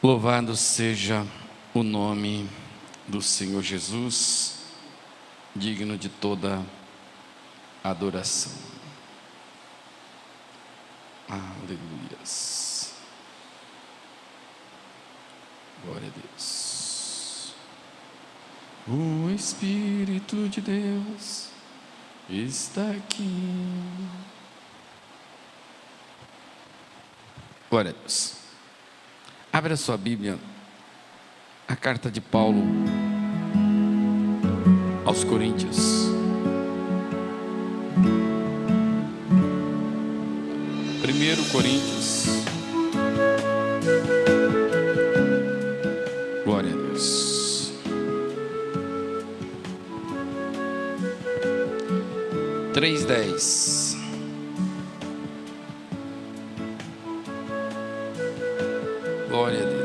Louvado seja o nome do Senhor Jesus, digno de toda adoração. Aleluias. Glória a Deus. O Espírito de Deus está aqui. Glória a Deus. Abra a sua Bíblia, a carta de Paulo aos Coríntios. 1 Coríntios. Glória a Deus. 3:10. Glória a Deus.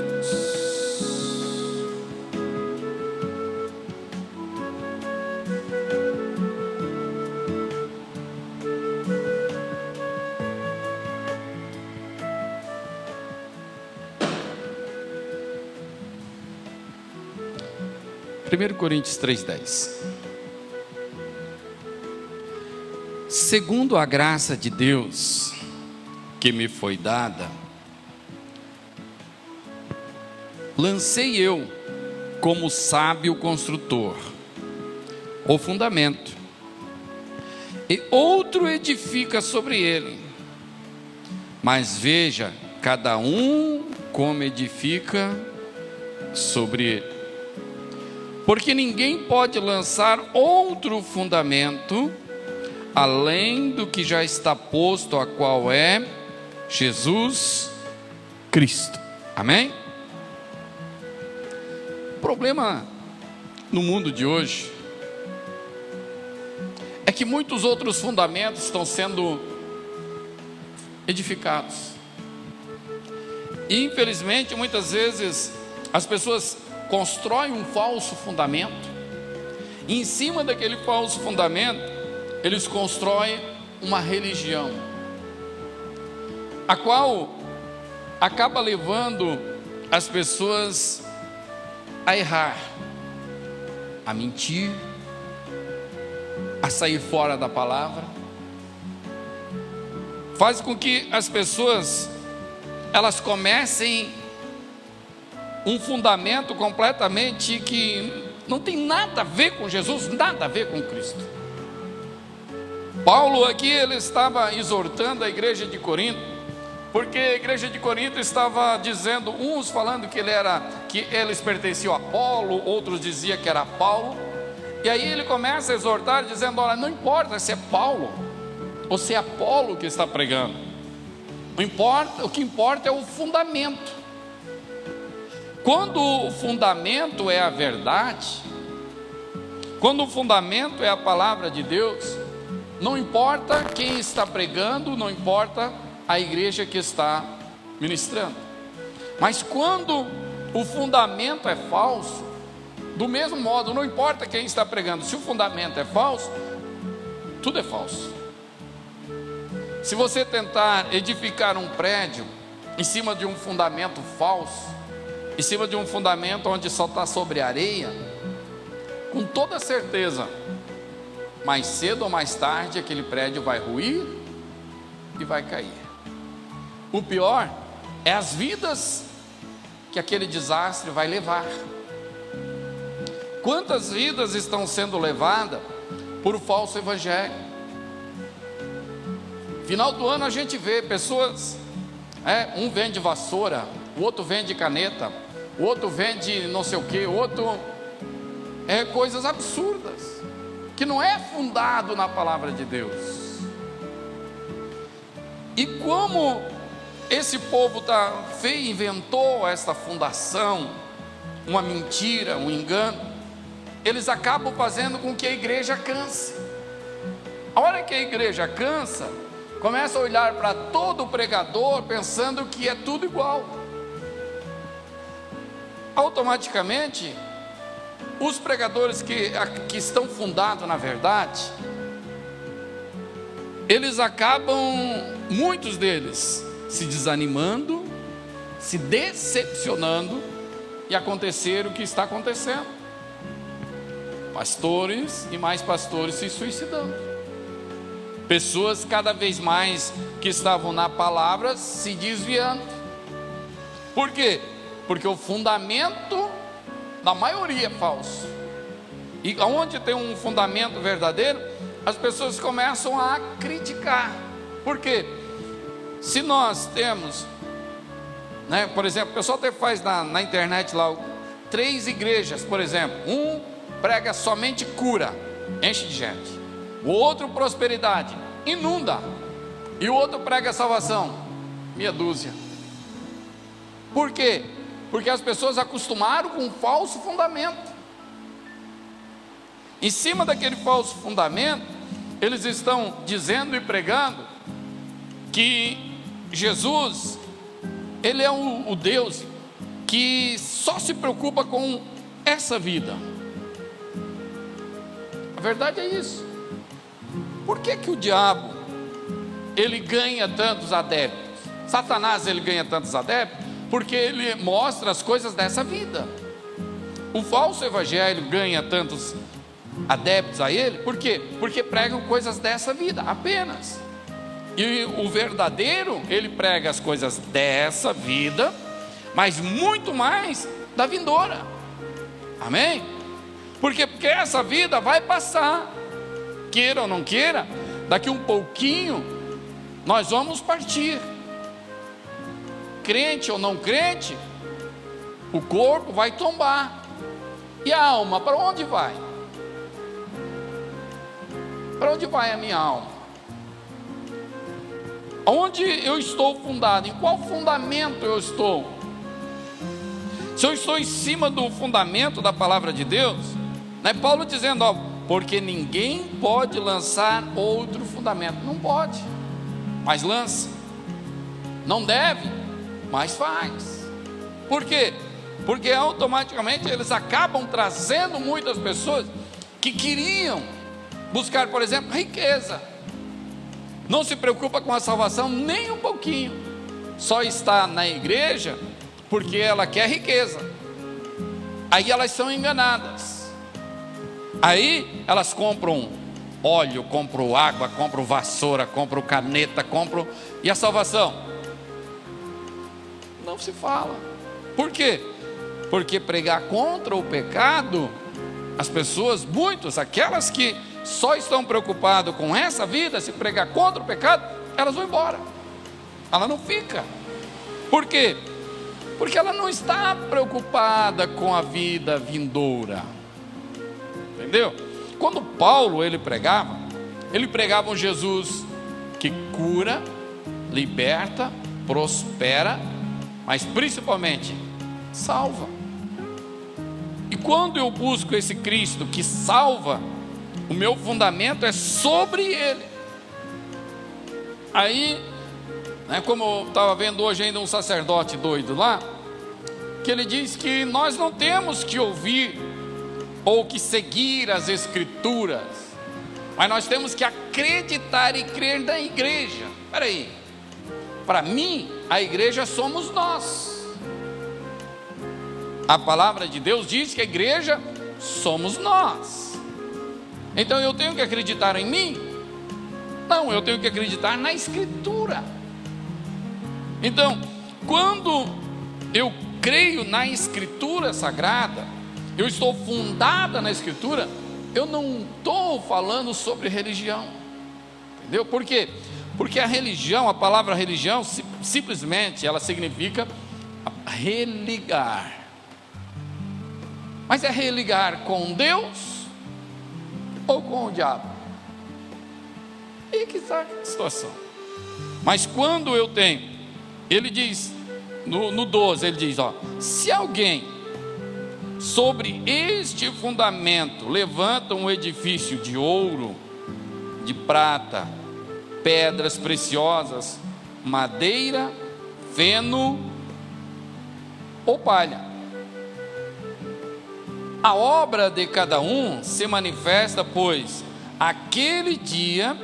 Primeiro Coríntios 3:10. Segundo a graça de Deus que me foi dada, lancei eu, como sábio construtor, o fundamento, e outro edifica sobre ele. Mas veja, cada um como edifica sobre ele. Porque ninguém pode lançar outro fundamento, além do que já está posto, a qual é Jesus Cristo. Amém? O problema no mundo de hoje é que muitos outros fundamentos estão sendo edificados. E infelizmente, muitas vezes, as pessoas constroem um falso fundamento, e em cima daquele falso fundamento, eles constroem uma religião, a qual acaba levando as pessoas a errar, a mentir, a sair fora da palavra. Faz com que as pessoas elas comecem um fundamento completamente que não tem nada a ver com Jesus, nada a ver com Cristo. Paulo aqui ele estava exortando a igreja de Corinto, porque a igreja de Corinto estava dizendo, uns falando que eles pertenciam a Apolo, outros diziam que era Paulo. E aí ele começa a exortar dizendo, olha, não importa se é Paulo ou se é Apolo que está pregando, o que importa é o fundamento. Quando o fundamento é a verdade, quando o fundamento é a palavra de Deus, não importa quem está pregando, não importa a igreja que está ministrando. Mas quando o fundamento é falso, do mesmo modo, não importa quem está pregando, se o fundamento é falso, tudo é falso. Se você tentar edificar um prédio em cima de um fundamento falso, em cima de um fundamento onde só está sobre areia, com toda certeza, mais cedo ou mais tarde, aquele prédio vai ruir e vai cair. O pior é as vidas que aquele desastre vai levar. Quantas vidas estão sendo levadas por falso evangelho? Final do ano a gente vê pessoas, um vende vassoura, o outro vende caneta, o outro vende não sei o que, o outro coisas absurdas, que não é fundado na palavra de Deus. E como esse povo inventou essa fundação, uma mentira, um engano, eles acabam fazendo com que a igreja canse. A hora que a igreja cansa, começa a olhar para todo pregador pensando que é tudo igual. Automaticamente, os pregadores que estão fundados na verdade, eles acabam, muitos deles, se desanimando, se decepcionando e acontecer o que está acontecendo. Pastores e mais pastores se suicidando. Pessoas cada vez mais que estavam na palavra se desviando. Por quê? Porque o fundamento da maioria é falso. E onde tem um fundamento verdadeiro, as pessoas começam a criticar. Por quê? Se nós temos, por exemplo, o pessoal até faz na internet lá 3 igrejas, por exemplo. Um prega somente cura, enche de gente. O outro prosperidade, inunda. E o outro prega salvação, meia dúzia. Por quê? Porque as pessoas acostumaram com um falso fundamento. Em cima daquele falso fundamento, eles estão dizendo e pregando que Jesus, Ele é o Deus que só se preocupa com essa vida. A verdade é isso. Por que o diabo, ele ganha tantos adeptos? Satanás, ele ganha tantos adeptos porque ele mostra as coisas dessa vida. O falso evangelho ganha tantos adeptos a ele, por quê? Porque pregam coisas dessa vida, apenas. E o verdadeiro, ele prega as coisas dessa vida, mas muito mais da vindoura. Amém? Porque essa vida vai passar, queira ou não queira, daqui um pouquinho nós vamos partir. Crente ou não crente, o corpo vai tombar. E a alma, para onde vai? Para onde vai a minha alma? Onde eu estou fundado? Em qual fundamento eu estou? Se eu estou em cima do fundamento da palavra de Deus, Paulo dizendo, porque ninguém pode lançar outro fundamento. Não pode, mas lança. Não deve, mas faz. Por quê? Porque automaticamente eles acabam trazendo muitas pessoas que queriam buscar, por exemplo, riqueza. Não se preocupa com a salvação nem um pouquinho. Só está na igreja porque ela quer riqueza. Aí elas são enganadas. Aí elas compram óleo, compram água, compram vassoura, compram caneta, compram... E a salvação? Não se fala. Por quê? Porque pregar contra o pecado, as pessoas, muitos, aquelas que só estão preocupadas com essa vida, se pregar contra o pecado, elas vão embora. Ela não fica. Por quê? Porque ela não está preocupada com a vida vindoura. Entendeu? Quando Paulo ele pregava um Jesus que cura, liberta, prospera, mas principalmente salva. E quando eu busco esse Cristo que salva, o meu fundamento é sobre Ele. Aí, como eu estava vendo hoje ainda um sacerdote doido lá, que ele diz que nós não temos que ouvir ou que seguir as Escrituras, mas nós temos que acreditar e crer na igreja. Espera aí, para mim a igreja somos nós. A palavra de Deus diz que a igreja somos nós. Então eu tenho que acreditar em mim? Não, eu tenho que acreditar na Escritura. Então, quando eu creio na Escritura Sagrada, eu estou fundada na Escritura, eu não estou falando sobre religião. Entendeu? Por quê? Porque a religião, a palavra religião, simplesmente ela significa religar. Mas é religar com Deus ou com o diabo? E que está a situação. Mas quando eu tenho, ele diz, no 12, ele diz, se alguém sobre este fundamento levanta um edifício de ouro, de prata, pedras preciosas, madeira, feno ou palha, a obra de cada um se manifesta, pois aquele dia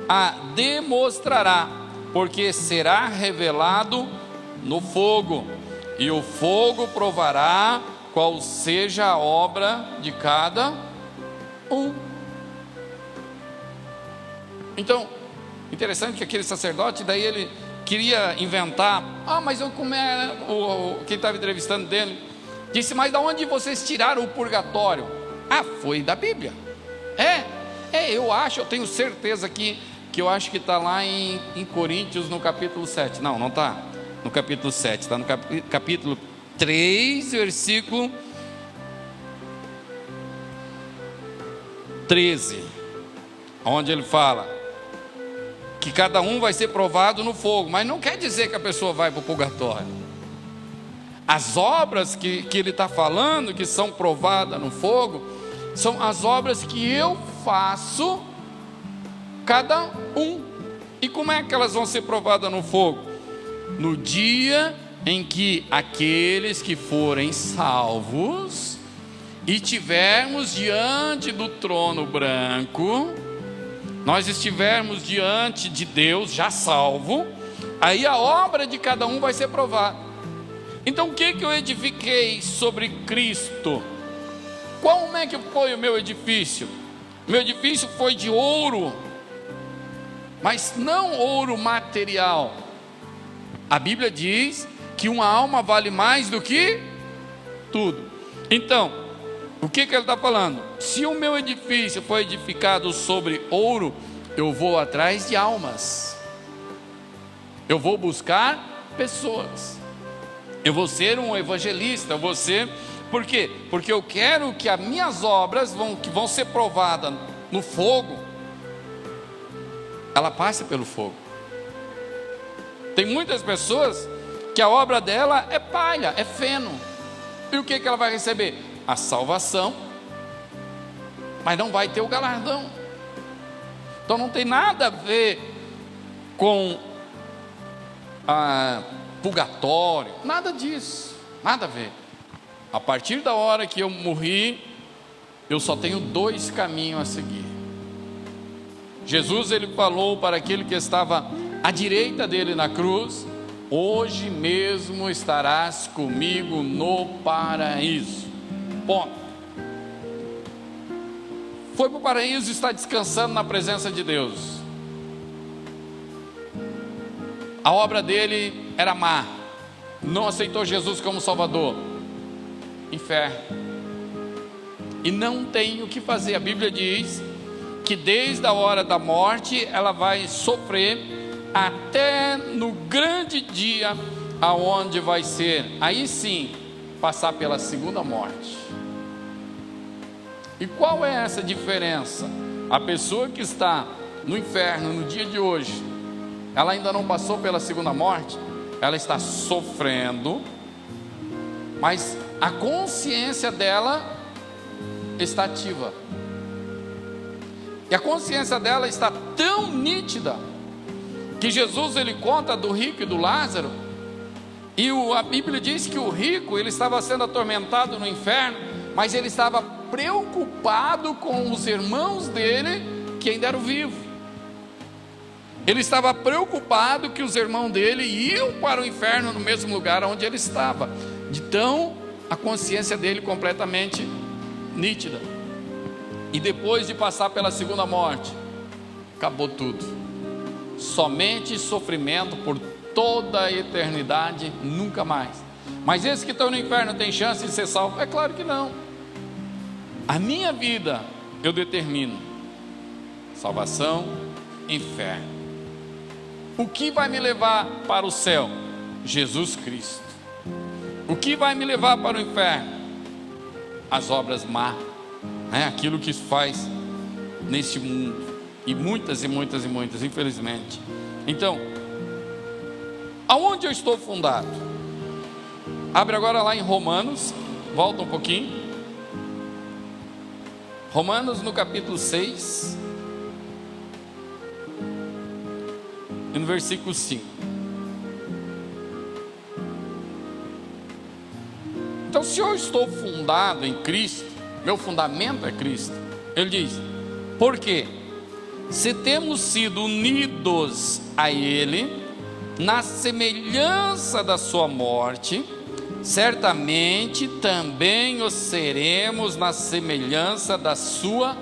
a demonstrará, porque será revelado no fogo, e o fogo provará qual seja a obra de cada um. Então, interessante que aquele sacerdote, daí ele queria inventar, mas como é, quem estava entrevistando dele, disse, mas de onde vocês tiraram o purgatório? Foi da Bíblia. Eu tenho certeza que eu acho que está lá em Coríntios, no capítulo 7, não está no capítulo 7, está no capítulo 3, versículo 13, onde ele fala que cada um vai ser provado no fogo, mas não quer dizer que a pessoa vai para o purgatório. As obras que ele está falando, que são provadas no fogo, são as obras que eu faço, cada um. E como é que elas vão ser provadas no fogo? No dia em que aqueles que forem salvos e tivermos diante do trono branco, nós estivermos diante de Deus já salvo, aí a obra de cada um vai ser provada. Então o que eu edifiquei sobre Cristo? Como é que foi o meu edifício? Meu edifício foi de ouro, mas não ouro material. A Bíblia diz que uma alma vale mais do que tudo. Então, o que ele está falando? Se o meu edifício foi edificado sobre ouro, eu vou atrás de almas, eu vou buscar pessoas, eu vou ser um evangelista, eu vou ser... Por quê? Porque eu quero que as minhas obras que vão ser provadas no fogo, ela passe pelo fogo. Tem muitas pessoas que a obra dela é palha, é feno. E o que ela vai receber? A salvação, mas não vai ter o galardão. Então não tem nada a ver com purgatório, nada disso, nada a ver. A partir da hora que eu morri, eu só tenho 2 caminhos a seguir. Jesus, ele falou para aquele que estava à direita dele na cruz: hoje mesmo estarás comigo no paraíso. Ponto. Foi para o paraíso e está descansando na presença de Deus. A obra dele era má, não aceitou Jesus como Salvador. Inferno. E não tem o que fazer. A Bíblia diz que desde a hora da morte ela vai sofrer até no grande dia, aonde vai ser, aí sim, passar pela segunda morte. E qual é essa diferença? A pessoa que está no inferno no dia de hoje, ela ainda não passou pela segunda morte, ela está sofrendo, mas a consciência dela está ativa. E a consciência dela está tão nítida que Jesus, ele conta do rico e do Lázaro, e a Bíblia diz que o rico, ele estava sendo atormentado no inferno, mas ele estava preocupado com os irmãos dele que ainda eram vivos. Ele estava preocupado que os irmãos dele iam para o inferno no mesmo lugar onde ele estava. Então, a consciência dele completamente nítida. E depois de passar pela segunda morte, acabou tudo. Somente sofrimento por toda a eternidade, nunca mais. Mas esses que estão no inferno têm chance de ser salvos? É claro que não. A minha vida eu determino: salvação, inferno. O que vai me levar para o céu? Jesus Cristo. O que vai me levar para o inferno? As obras más, aquilo que faz neste mundo, e muitas, infelizmente. Então, aonde eu estou fundado? Abre agora lá em Romanos, volta um pouquinho. Romanos no capítulo 6, e no versículo 5. Então, se eu estou fundado em Cristo, meu fundamento é Cristo. Ele diz: porque se temos sido unidos a Ele na semelhança da sua morte, certamente também o seremos na semelhança da sua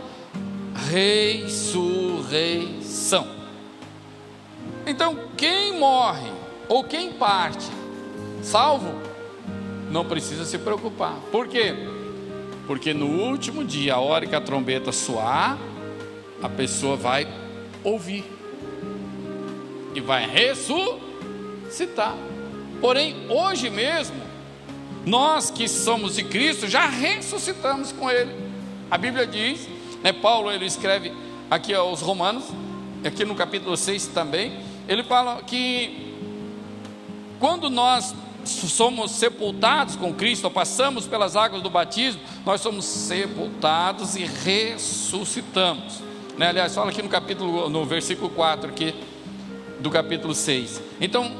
ressurreição. Então, quem morre ou quem parte salvo, não precisa se preocupar. Por quê? Porque no último dia, a hora que a trombeta soar, a pessoa vai ouvir e vai ressuscitar. Porém, hoje mesmo, nós que somos de Cristo já ressuscitamos com Ele. A Bíblia diz, Paulo ele escreve aqui aos Romanos, aqui no capítulo 6 também, ele fala que quando nós somos sepultados com Cristo, passamos pelas águas do batismo, nós somos sepultados e ressuscitamos, aliás, fala aqui no versículo 4 aqui, do capítulo 6. Então,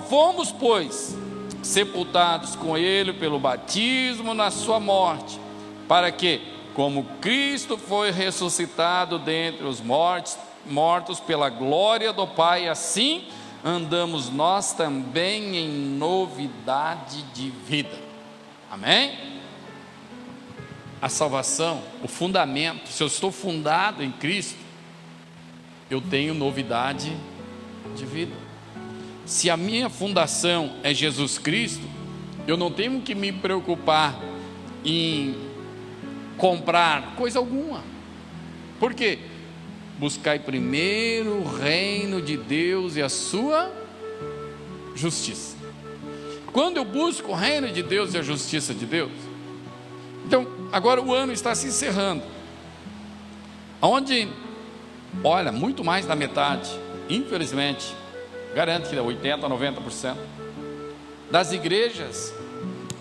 fomos, pois, sepultados com Ele pelo batismo na sua morte, para que, como Cristo foi ressuscitado dentre os mortos pela glória do Pai, assim andamos nós também em novidade de vida. Amém? A salvação, o fundamento, se eu estou fundado em Cristo, eu tenho novidade de vida. Se a minha fundação é Jesus Cristo, eu não tenho que me preocupar em comprar coisa alguma. Por quê? Buscai primeiro o reino de Deus e a sua justiça. Quando eu busco o reino de Deus e a justiça de Deus, então agora o ano está se encerrando, onde, olha, muito mais da metade, infelizmente, garanto que 80%, 90% das igrejas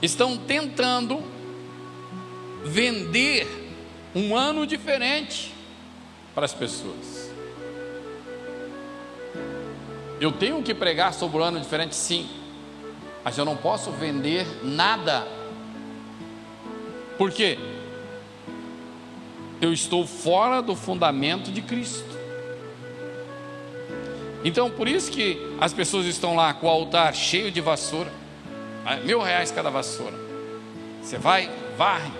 estão tentando vender um ano diferente para as pessoas. Eu tenho que pregar sobre o ano diferente, sim, mas eu não posso vender nada. Por quê? Eu estou fora do fundamento de Cristo. Então, por isso que as pessoas estão lá com o altar cheio de vassoura, R$1.000 cada vassoura. Você vai, varre.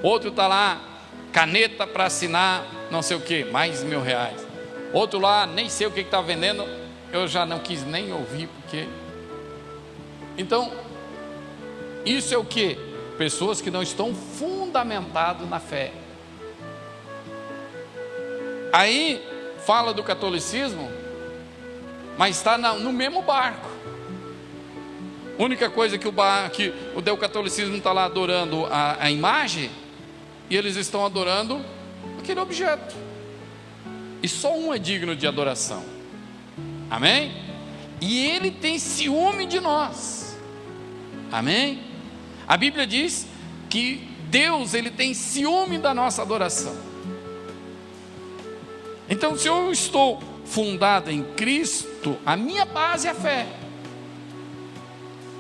Outro está lá, caneta para assinar, não sei o que, mais R$1.000. Outro lá, nem sei o que está vendendo, eu já não quis nem ouvir, porque... Então, isso é o que? Pessoas que não estão fundamentadas na fé. Aí, fala do catolicismo, mas está no mesmo barco. A única coisa que o catolicismo está lá adorando a imagem, e eles estão adorando aquele objeto. E só um é digno de adoração. Amém? E ele tem ciúme de nós. Amém? A Bíblia diz que Deus, ele tem ciúme da nossa adoração. Então, se eu estou fundado em Cristo, a minha base é a fé.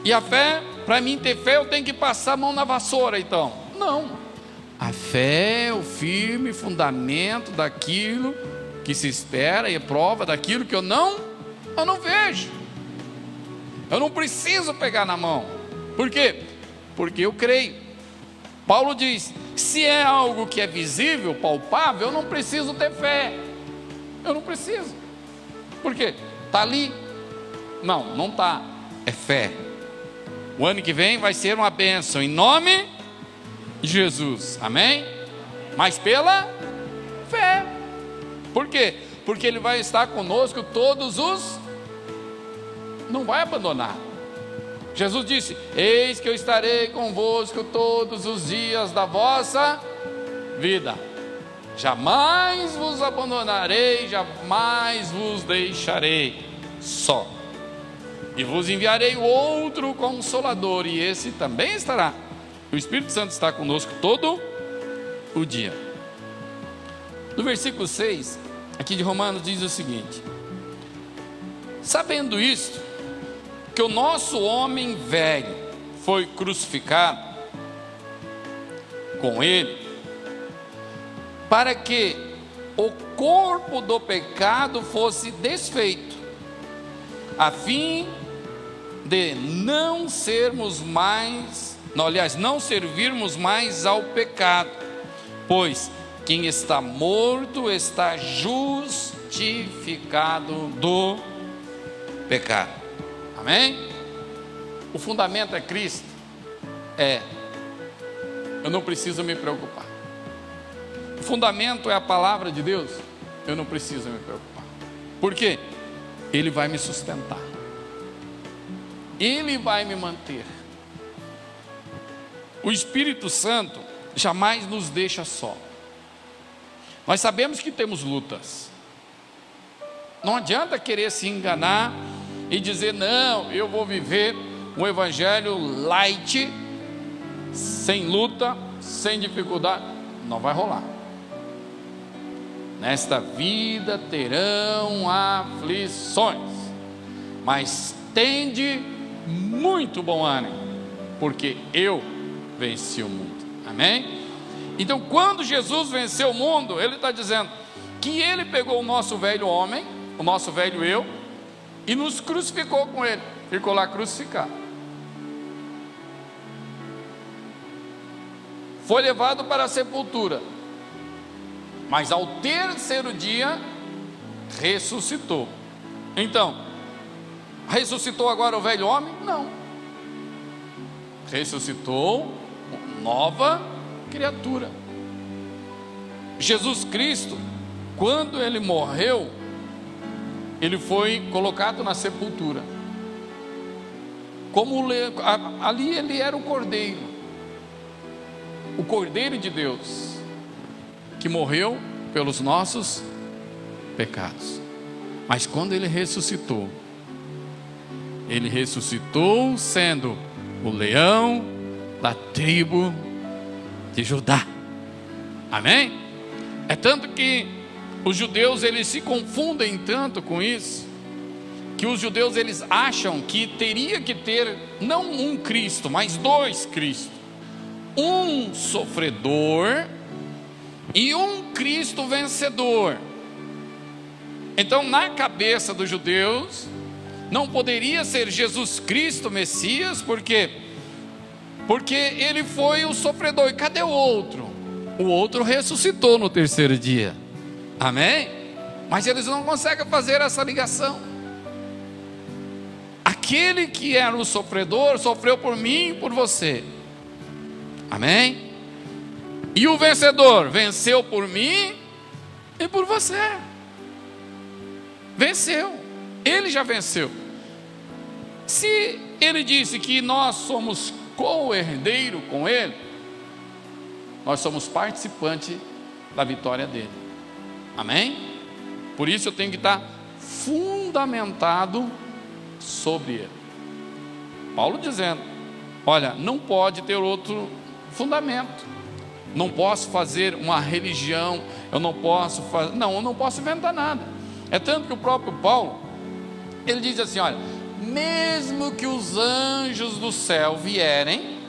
E a fé, para mim ter fé, eu tenho que passar a mão na vassoura, então. Não. A fé é o firme fundamento daquilo que se espera e prova daquilo que eu não vejo. Eu não preciso pegar na mão. Por quê? Porque eu creio. Paulo diz, se é algo que é visível, palpável, eu não preciso ter fé. Eu não preciso. Por quê? Está ali? Não, não está. É fé. O ano que vem vai ser uma bênção, em nome de Jesus. Amém? Mas pela fé. Por quê? Porque Ele vai estar conosco todos os... Não vai abandonar. Jesus disse, eis que eu estarei convosco todos os dias da vossa vida. Jamais vos abandonarei, jamais vos deixarei só. E vos enviarei outro Consolador, e esse também estará. O Espírito Santo está conosco todo o dia. No versículo 6, aqui de Romanos, diz o seguinte: sabendo isto, que o nosso homem velho foi crucificado com ele, para que o corpo do pecado fosse desfeito, a fim de não sermos mais, não, aliás, não servirmos mais ao pecado, pois quem está morto está justificado do pecado. Amém? O fundamento é Cristo? Eu não preciso me preocupar. O fundamento é a palavra de Deus? Eu não preciso me preocupar. Por quê? Ele vai me sustentar. Ele vai me manter. O Espírito Santo jamais nos deixa só. Nós sabemos que temos lutas. Não adianta querer se enganar e dizer, não, eu vou viver um evangelho light, sem luta, sem dificuldade. Não vai rolar. Nesta vida terão aflições, mas tende muito bom ânimo, porque eu venci o mundo. Amém? Então, quando Jesus venceu o mundo, Ele está dizendo que Ele pegou o nosso velho homem, o nosso velho eu, e nos crucificou com Ele. Ficou lá crucificado. Foi levado para a sepultura, mas ao terceiro dia ressuscitou. Então, ressuscitou agora o velho homem? Não. Ressuscitou nova criatura. Jesus Cristo, quando Ele morreu, Ele foi colocado na sepultura. Ali Ele era o Cordeiro de Deus, que morreu pelos nossos pecados. Mas quando Ele ressuscitou sendo o leão da tribo de Judá. Amém? É tanto que os judeus, eles se confundem tanto com isso, que os judeus, eles acham que teria que ter não um Cristo, mas dois Cristos. Um sofredor e um Cristo vencedor. Então, na cabeça dos judeus, não poderia ser Jesus Cristo Messias, porque Ele foi o sofredor. E cadê o outro? O outro ressuscitou no terceiro dia. Amém? Mas eles não conseguem fazer essa ligação. Aquele que era o sofredor sofreu por mim e por você. Amém? E o vencedor venceu por mim e por você. Venceu. Ele já venceu. Se Ele disse que nós somos co-herdeiro com Ele, nós somos participantes da vitória dele. Amém? Por isso eu tenho que estar fundamentado sobre Ele. Paulo dizendo, olha, não pode ter outro fundamento. Não posso fazer uma religião, eu não posso inventar nada. É tanto que o próprio Paulo, ele diz assim, olha, mesmo que os anjos do céu vierem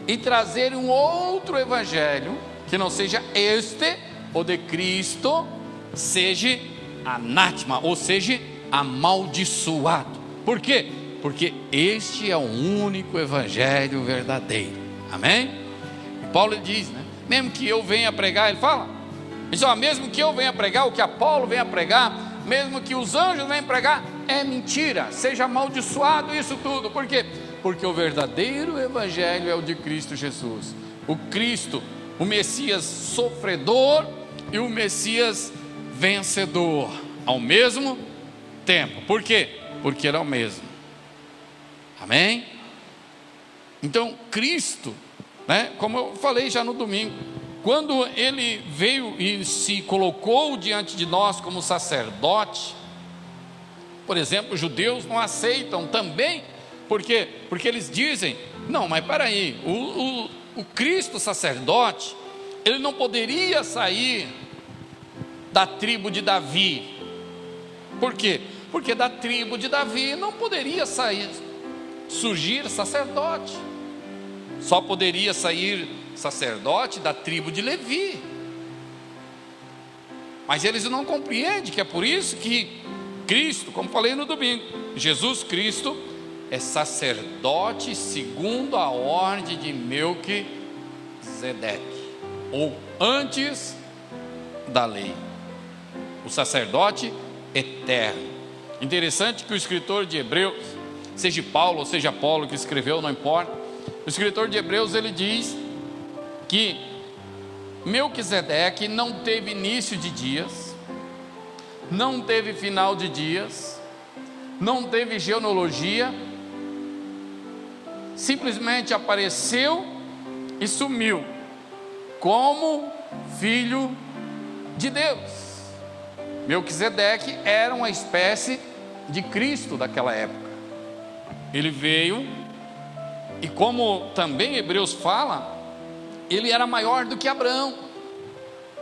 e trazerem um outro evangelho, que não seja este, o de Cristo, seja anátema, ou seja, amaldiçoado. Por quê? Porque este é o único evangelho verdadeiro. Amém? E Paulo diz, né? Mesmo que eu venha pregar, ele fala, mesmo que eu venha pregar o que Apolo venha pregar, mesmo que os anjos venham pregar, é mentira, seja amaldiçoado isso tudo. Por quê? Porque o verdadeiro evangelho é o de Cristo Jesus. O Cristo, o Messias sofredor e o Messias vencedor ao mesmo tempo. Por quê? Porque ele é o mesmo. Amém? Então Cristo, né, como eu falei já no domingo, quando Ele veio e se colocou diante de nós como sacerdote, por exemplo, os judeus não aceitam também, porque eles dizem, não, mas peraí, o Cristo sacerdote, ele não poderia sair da tribo de Davi. Por quê? Porque da tribo de Davi não poderia surgir sacerdote. Só poderia sair sacerdote da tribo de Levi. Mas eles não compreendem que é por isso que Cristo, como falei no domingo, Jesus Cristo é sacerdote segundo a ordem de Melquisedeque, ou antes da lei, o sacerdote eterno. Interessante que o escritor de Hebreus, seja Paulo ou seja Apolo que escreveu, não importa, o escritor de Hebreus ele diz que Melquisedeque não teve início de dias, não teve final de dias, não teve genealogia, simplesmente apareceu e sumiu como filho de Deus. Melquisedeque era uma espécie de Cristo daquela época. Ele veio, e como também Hebreus fala, ele era maior do que Abraão.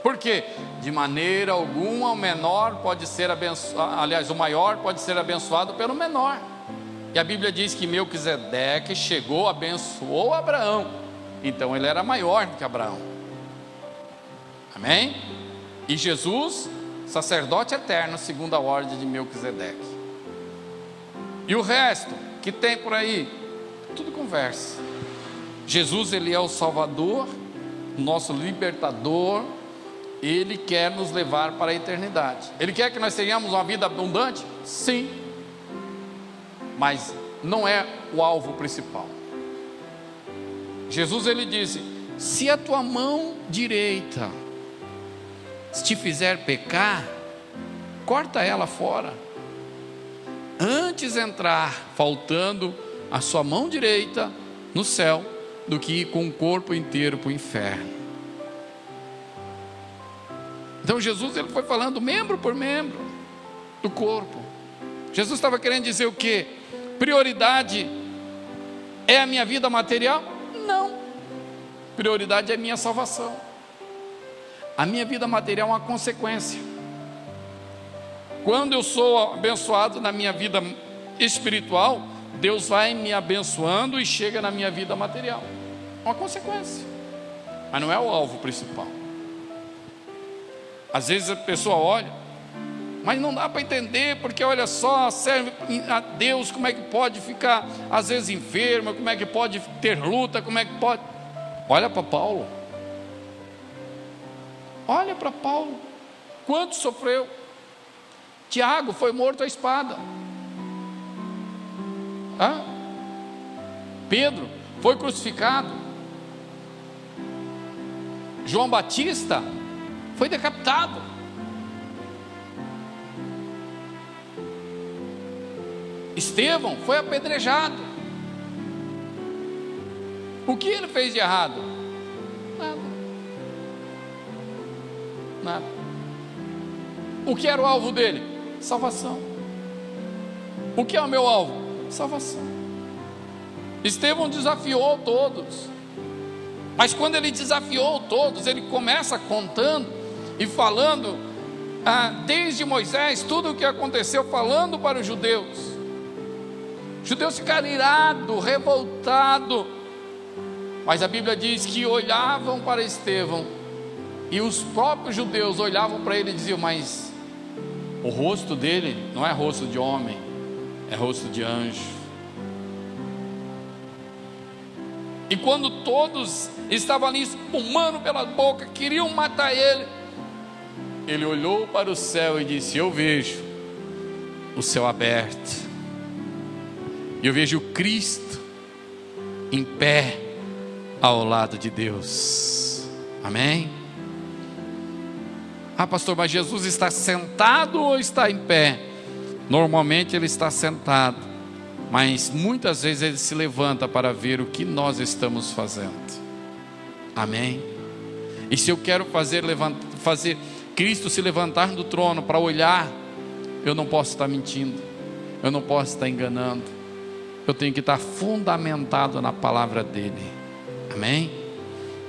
Por quê? De maneira alguma o menor pode ser abençoado, aliás, o maior pode ser abençoado pelo menor. E a Bíblia diz que Melquisedeque chegou, abençoou Abraão, então ele era maior do que Abraão. Amém? E Jesus, sacerdote eterno, segundo a ordem de Melquisedeque. E o resto que tem por aí, tudo conversa. Jesus, ele é o Salvador, nosso libertador. Ele quer nos levar para a eternidade. Ele quer que nós tenhamos uma vida abundante? Sim. Mas não é o alvo principal. Jesus, ele disse: se a tua mão direita te fizer pecar, corta ela fora. Antes entrar faltando a sua mão direita no céu, do que ir com o corpo inteiro para o inferno. Então Jesus, ele foi falando membro por membro do corpo. Jesus estava querendo dizer o quê? Prioridade é a minha vida material? Não. Prioridade é a minha salvação. A minha vida material é uma consequência. Quando eu sou abençoado na minha vida espiritual, Deus vai me abençoando e chega na minha vida material. É uma consequência, mas não é o alvo principal. Às vezes a pessoa olha, mas não dá para entender, porque olha só, serve a Deus, como é que pode ficar às vezes enfermo, como é que pode ter luta, como é que pode... Olha para Paulo. Olha para Paulo. Quanto sofreu? Tiago foi morto à espada. Pedro foi crucificado. João Batista foi decapitado. Estevão foi apedrejado. O que ele fez de errado? Nada. O que era o alvo dele? Salvação. O que é o meu alvo? Salvação. Estevão desafiou todos, mas quando ele desafiou todos, ele começa contando e falando desde Moisés, tudo o que aconteceu, falando para os judeus. Os judeus ficaram irados, revoltados, mas a Bíblia diz que olhavam para Estevão, e os próprios judeus olhavam para ele e diziam: mas o rosto dele não é rosto de homem, é rosto de anjo. E quando todos estavam ali espumando pela boca, queriam matar ele, ele olhou para o céu e disse: eu vejo o céu aberto, eu vejo Cristo em pé ao lado de Deus. Amém? Pastor, mas Jesus está sentado ou está em pé? Normalmente ele está sentado, mas muitas vezes ele se levanta para ver o que nós estamos fazendo. Amém? E se eu quero fazer Cristo se levantar do trono para olhar, eu não posso estar mentindo, eu não posso estar enganando, eu tenho que estar fundamentado na palavra dele. Amém?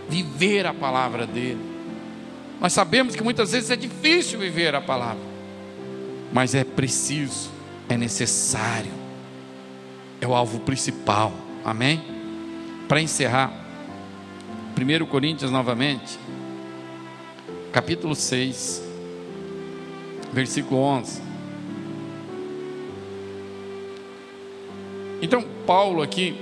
Viver a palavra dele. Nós sabemos que muitas vezes é difícil viver a palavra, mas é preciso, é necessário, é o alvo principal. Amém? Para encerrar, 1 Coríntios novamente, capítulo 6, versículo 11. Então Paulo aqui,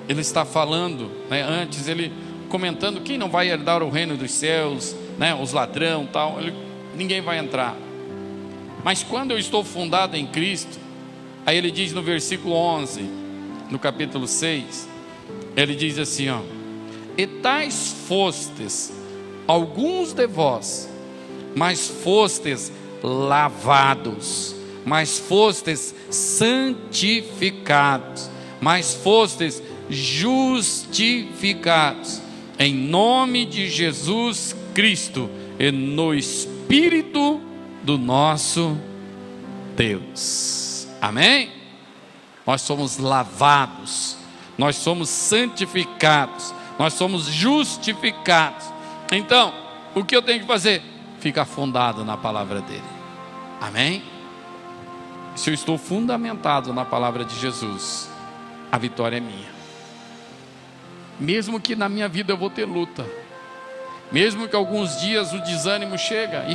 ele está falando, né, antes ele comentando quem não vai herdar o reino dos céus, né, os ladrão tal, ninguém vai entrar. Mas quando eu estou fundado em Cristo, aí ele diz no versículo 11, no capítulo 6, ele diz assim, ó: e tais fostes alguns de vós, mas fostes lavados, mas fostes santificados, mas fostes justificados em nome de Jesus Cristo e no Espírito do nosso Deus. Amém? Nós somos lavados, nós somos santificados, nós somos justificados. Então, o que eu tenho que fazer? Ficar fundado na palavra dele. Amém? Se eu estou fundamentado na palavra de Jesus, a vitória é minha. Mesmo que na minha vida eu vou ter luta, mesmo que alguns dias o desânimo chega,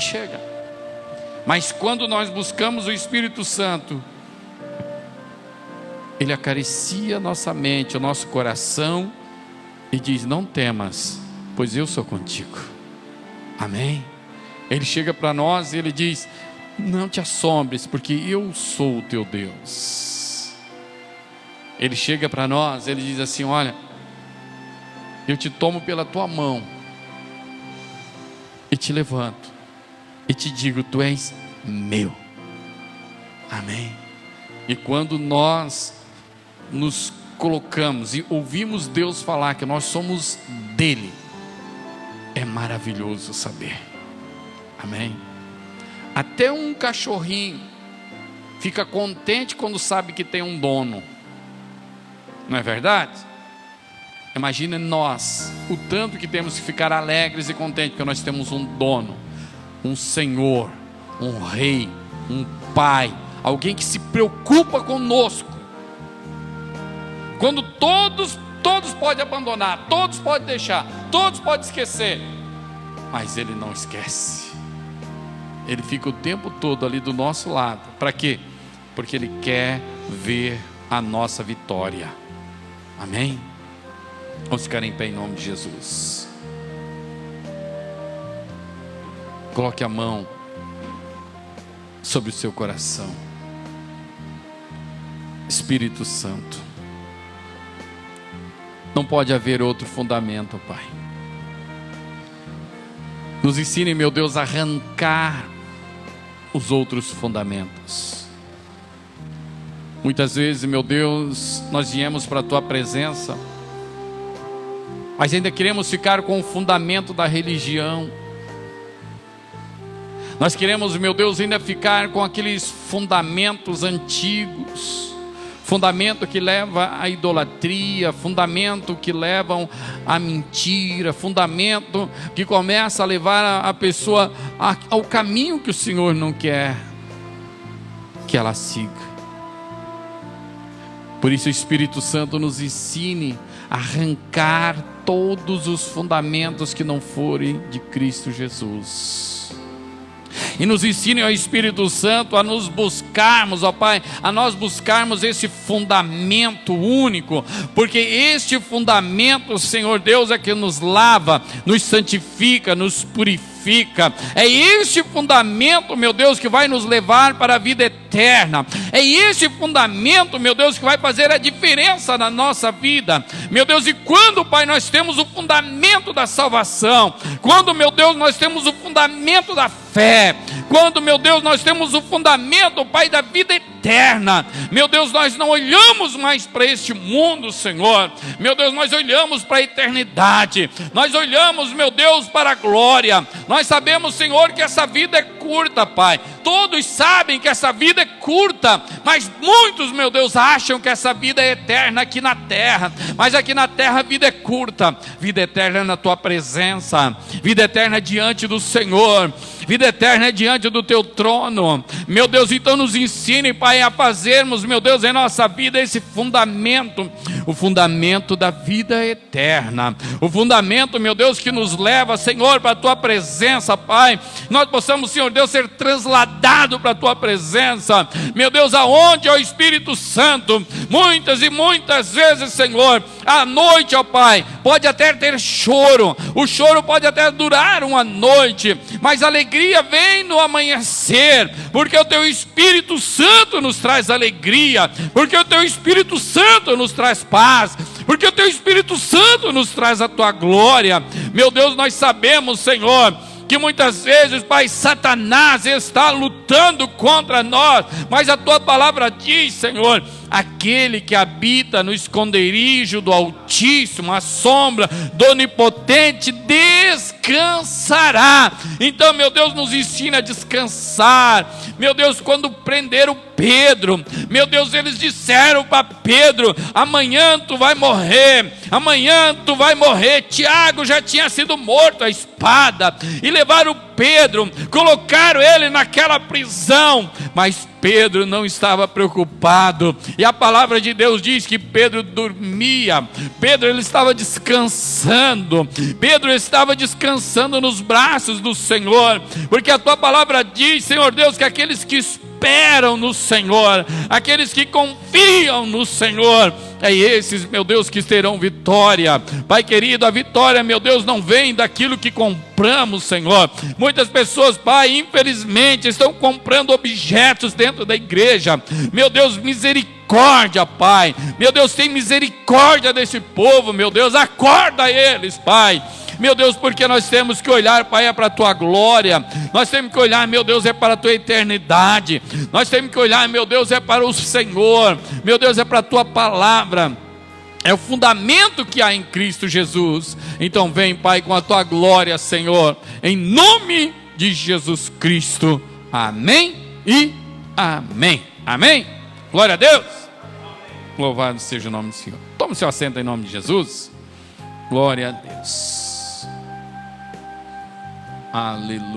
mas quando nós buscamos o Espírito Santo, ele acaricia nossa mente, o nosso coração, e diz: não temas, pois eu sou contigo. Amém? Ele chega para nós e ele diz: não te assombres, porque eu sou o teu Deus. Ele chega para nós, ele diz assim: olha, eu te tomo pela tua mão e te levanto e te digo: tu és meu. Amém? E quando nós nos colocamos e ouvimos Deus falar que nós somos dele, é maravilhoso saber. Amém? Até um cachorrinho fica contente quando sabe que tem um dono, não é verdade? Imagine nós, o tanto que temos que ficar alegres e contentes, porque nós temos um dono, um Senhor, um Rei, um Pai, alguém que se preocupa conosco. Quando todos podem abandonar, todos podem deixar, todos podem esquecer, mas Ele não esquece. Ele fica o tempo todo ali do nosso lado. Para quê? Porque Ele quer ver a nossa vitória. Amém? Vamos ficar em pé em nome de Jesus. Coloque a mão sobre o seu coração. Espírito Santo, não pode haver outro fundamento, Pai. Nos ensine, meu Deus, a arrancar os outros fundamentos. Muitas vezes, meu Deus, nós viemos para a Tua presença, mas ainda queremos ficar com o fundamento da religião. Nós queremos, meu Deus, ainda ficar com aqueles fundamentos antigos, fundamento que leva à idolatria, fundamento que levam à mentira, fundamento que começa a levar a pessoa ao caminho que o Senhor não quer que ela siga. Por isso o Espírito Santo nos ensine a arrancar todos os fundamentos que não forem de Cristo Jesus. E nos ensine, ó Espírito Santo, a nos buscarmos, ó Pai, a nós buscarmos esse fundamento único, porque este fundamento, Senhor Deus, é que nos lava, nos santifica, nos purifica. É este fundamento, meu Deus, que vai nos levar para a vida eterna. É este fundamento, meu Deus, que vai fazer a diferença na nossa vida. Meu Deus, e quando, Pai, nós temos o fundamento da salvação, quando, meu Deus, nós temos o fundamento da fé, quando, meu Deus, nós temos o fundamento, Pai, da vida eterna, meu Deus, nós não olhamos mais para este mundo, Senhor. Meu Deus, nós olhamos para a eternidade, nós olhamos, meu Deus, para a glória. Nós sabemos, Senhor, que essa vida é curta, Pai. Todos sabem que essa vida é curta, mas muitos, meu Deus, acham que essa vida é eterna aqui na terra. Mas aqui na terra a vida é curta. Vida eterna é na Tua presença, vida eterna diante do Senhor, vida eterna diante do Teu trono. Meu Deus, então nos ensine, Pai, a fazermos, meu Deus, em nossa vida esse fundamento, o fundamento da vida eterna, o fundamento, meu Deus, que nos leva, Senhor, para a Tua presença, Pai. Nós possamos, Senhor Deus, ser transladado para a Tua presença, meu Deus, aonde, ó Espírito Santo, Muitas e muitas vezes, Senhor, à noite, ó Pai, pode até ter choro, o choro pode até durar uma noite, mas a alegria vem no amanhecer, porque o Teu Espírito Santo nos traz alegria, porque o Teu Espírito Santo nos traz paz, porque o Teu Espírito Santo nos traz a Tua glória. Meu Deus, nós sabemos, Senhor, que muitas vezes, Pai, Satanás está lutando contra nós, mas a Tua palavra diz, Senhor, aquele que habita no esconderijo do Altíssimo, a sombra do Onipotente, descansará. Então, meu Deus, nos ensina a descansar. Meu Deus, quando prenderam Pedro, meu Deus, eles disseram para Pedro: amanhã tu vai morrer, amanhã tu vai morrer. Tiago já tinha sido morto à espada, e levaram Pedro, colocaram ele naquela prisão, mas Pedro não estava preocupado, e a palavra de Deus diz que Pedro dormia. Pedro, ele estava descansando, Pedro estava descansando nos braços do Senhor, porque a Tua palavra diz, Senhor Deus, que aqueles que esperam no Senhor, aqueles que confiam no Senhor, é esses, meu Deus, que terão vitória. Pai querido, a vitória, meu Deus, não vem daquilo que compramos, Senhor. Muitas pessoas, Pai, infelizmente, estão comprando objetos dentro da igreja. Meu Deus, misericórdia, Pai. Meu Deus, tem misericórdia desse povo, meu Deus, acorda eles, Pai. Meu Deus, porque nós temos que olhar, Pai, é para a Tua glória. Nós temos que olhar, meu Deus, é para a Tua eternidade. Nós temos que olhar, meu Deus, é para o Senhor. Meu Deus, é para a Tua palavra. É o fundamento que há em Cristo Jesus. Então vem, Pai, com a Tua glória, Senhor, em nome de Jesus Cristo. Amém e amém. Amém. Glória a Deus. Louvado seja o nome do Senhor. Tome o seu assento em nome de Jesus. Glória a Deus. Aleluia.